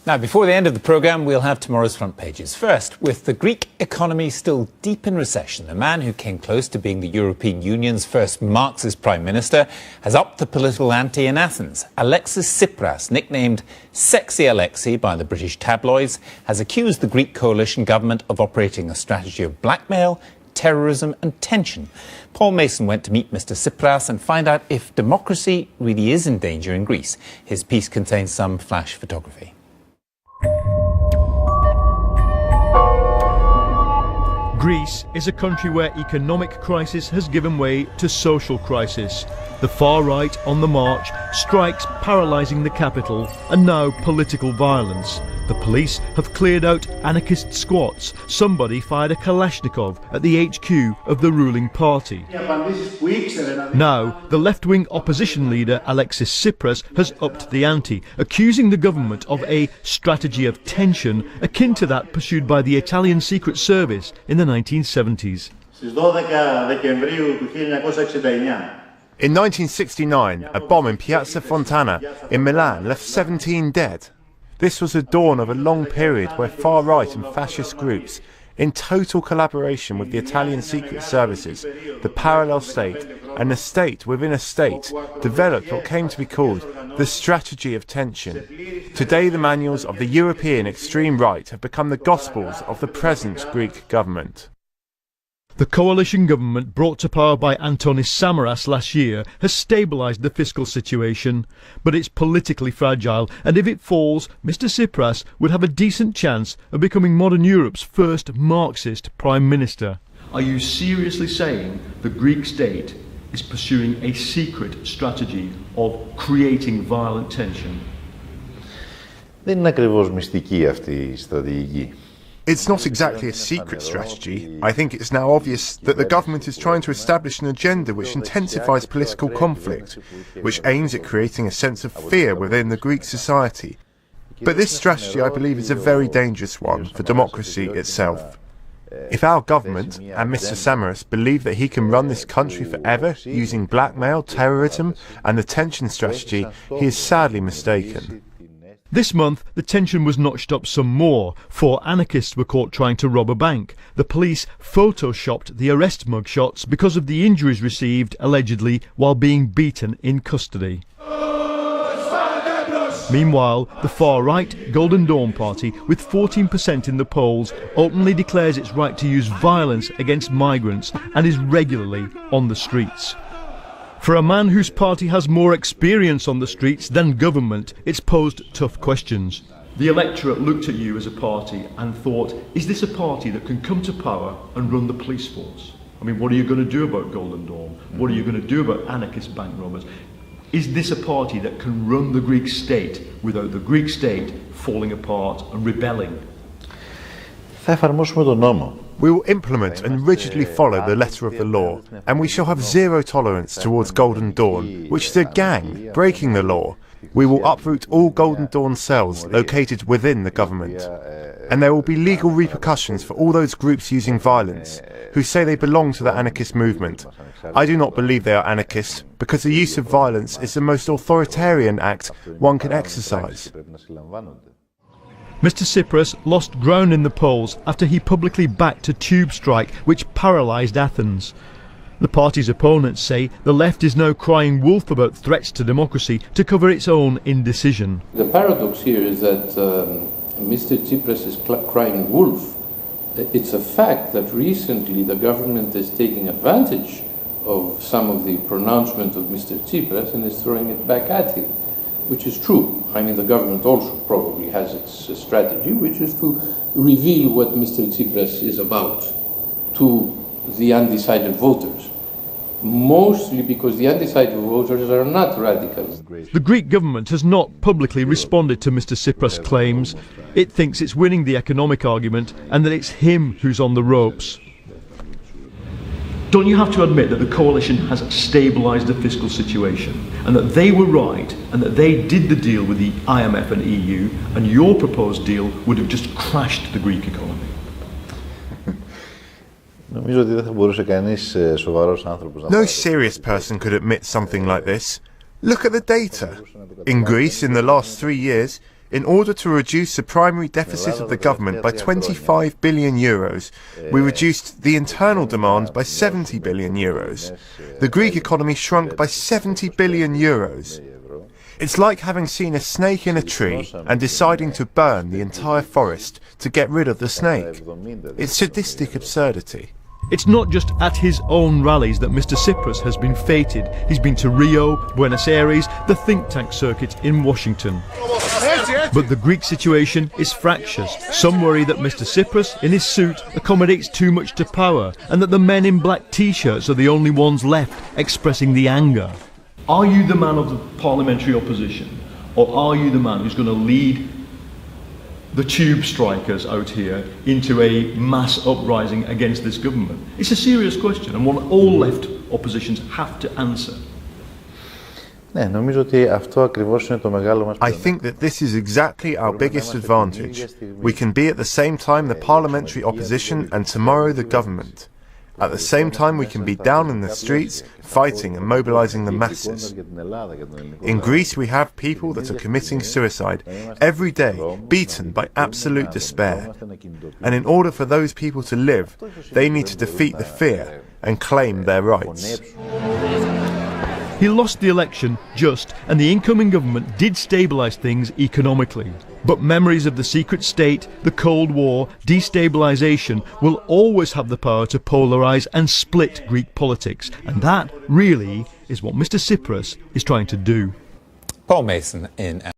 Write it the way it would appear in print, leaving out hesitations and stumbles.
Now, before the end of the programme, we'll have tomorrow's front pages. First, with the Greek economy still deep in recession, the man who came close to being the European Union's first Marxist Prime Minister has upped the political ante in Athens. Alexis Tsipras, nicknamed Sexy Alexei by the British tabloids, has accused the Greek coalition government of operating a strategy of blackmail, terrorism and tension. Paul Mason went to meet Mr. Tsipras and find out if democracy really is in danger in Greece. His piece contains some flash photography. Greece is a country where economic crisis has given way to social crisis. The far right on the march, strikes paralysing the capital, and now political violence. The police have cleared out anarchist squats. Somebody fired a Kalashnikov at the HQ of the ruling party. Now, the left-wing opposition leader Alexis Tsipras has upped the ante, accusing the government of a strategy of tension akin to that pursued by the Italian Secret Service in the 1970s. In 1969, a bomb in Piazza Fontana in Milan left 17 dead. This was the dawn of a long period where far-right and fascist groups, in total collaboration with the Italian secret services, the parallel state, and a state within a state, developed what came to be called the strategy of tension. Today, the manuals of the European extreme right have become the gospels of the present Greek government. The coalition government brought to power by Antonis Samaras last year has stabilised the fiscal situation, but it's politically fragile, and if it falls, Mr. Tsipras would have a decent chance of becoming modern Europe's first Marxist Prime Minister. Are you seriously saying the Greek state is pursuing a secret strategy of creating violent tension? Δεν είναι ακριβώς μυστική αυτή η στρατηγική. It's not exactly a secret strategy. I think it's now obvious that the government is trying to establish an agenda which intensifies political conflict, which aims at creating a sense of fear within the Greek society. But this strategy, I believe, is a very dangerous one for democracy itself. If our government and Mr. Samaras believe that he can run this country forever using blackmail, terrorism and the tension strategy, he is sadly mistaken. This month, the tension was notched up some more. 4 anarchists were caught trying to rob a bank. The police photoshopped the arrest mugshots because of the injuries received, allegedly, while being beaten in custody. Meanwhile, the far-right Golden Dawn Party, with 14% in the polls, openly declares its right to use violence against migrants and is regularly on the streets. For a man whose party has more experience on the streets than government, it's posed tough questions. The electorate looked at you as a party and thought, is this a party that can come to power and run the police force? I mean, what are you going to do about Golden Dawn? What are you going to do about anarchist bank robbers? Is this a party that can run the Greek state without the Greek state falling apart and rebelling? Θα εφαρμόσουμε τον νόμο. We will implement and rigidly follow the letter of the law, and we shall have zero tolerance towards Golden Dawn, which is a gang breaking the law. We will uproot all Golden Dawn cells located within the government, and there will be legal repercussions for all those groups using violence, who say they belong to the anarchist movement. I do not believe they are anarchists, because the use of violence is the most authoritarian act one can exercise. Mr. Tsipras lost ground in the polls after he publicly backed a tube strike which paralysed Athens. The party's opponents say the left is now crying wolf about threats to democracy to cover its own indecision. The paradox here is that Mr. Tsipras is crying wolf. It's a fact that recently the government is taking advantage of some of the pronouncement of Mr. Tsipras and is throwing it back at him, which is true. I mean, the government also probably has its strategy, which is to reveal what Mr. Tsipras is about to the undecided voters. Mostly because the undecided voters are not radicals. The Greek government has not publicly responded to Mr. Tsipras' claims. It thinks it's winning the economic argument and that it's him who's on the ropes. Don't you have to admit that the coalition has stabilised the fiscal situation and that they were right and that they did the deal with the IMF and EU and your proposed deal would have just crashed the Greek economy? Νομίζω ότι δεν θα μπορούσε κανείς σοβαρός άνθρωπος να... No serious person could admit something like this. Look at the data. In Greece, in the last 3 years, In order to reduce the primary deficit of the government by 25 billion euros, we reduced the internal demand by 70 billion euros. The Greek economy shrunk by 70 billion euros. It's like having seen a snake in a tree and deciding to burn the entire forest to get rid of the snake. It's sadistic absurdity. It's not just at his own rallies that Mr. Tsipras has been feted. He's been to Rio, Buenos Aires, the think tank circuit in Washington. But the Greek situation is fractious. Some worry that Mr. Tsipras, in his suit, accommodates too much to power, and that the men in black t-shirts are the only ones left expressing the anger. Are you the man of the parliamentary opposition, or are you the man who's going to lead the tube strikers out here into a mass uprising against this government? It's a serious question, and one all left oppositions have to answer. I think that this is exactly our biggest advantage. We can be at the same time the parliamentary opposition and tomorrow the government. At the same time, we can be down in the streets, fighting and mobilizing the masses. In Greece, we have people that are committing suicide every day, beaten by absolute despair. And in order for those people to live, they need to defeat the fear and claim their rights. He lost the election just, and the incoming government did stabilise things economically. But memories of the secret state, the Cold War, destabilisation will always have the power to polarise and split Greek politics. And that, really, is what Mr. Tsipras is trying to do. Paul Mason in